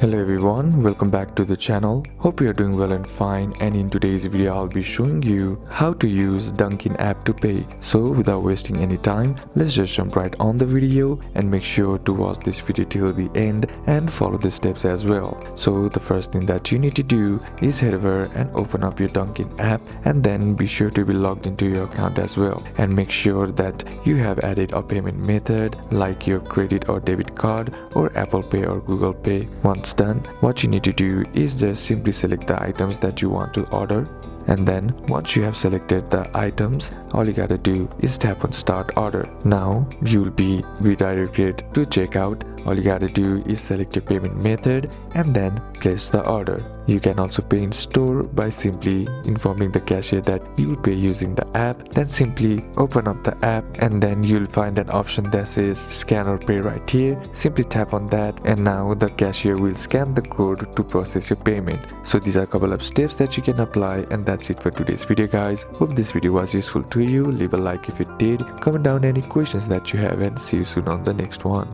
Hello everyone, welcome back to the channel. Hope you are doing well and fine, and in today's video I'll be showing you how to use DUNKIN app to pay. So without wasting any time, let's just jump right on the video and make sure to watch this video till the end and follow the steps as well. So the first thing that you need to do is head over and open up your DUNKIN app, and then be sure to be logged into your account as well, and make sure that you have added a payment method like your credit or debit card or Apple Pay or Google Pay. Once done, what you need to do is just simply select the items that you want to order, and then once you have selected the items, all you gotta do is tap on start order. Now you'll be redirected to checkout. All you gotta do is select your payment method and then place the order. You can also pay in store by simply informing the cashier that you will pay using the app. Then simply open up the app, and then you'll find an option that says scan or pay right here. Simply tap on that, and now the cashier will scan the code to process your payment. So these are a couple of steps that you can apply, and that's it for today's video guys. Hope this video was useful to you. Leave a like if it did, comment down any questions that you have, and see you soon on the next one.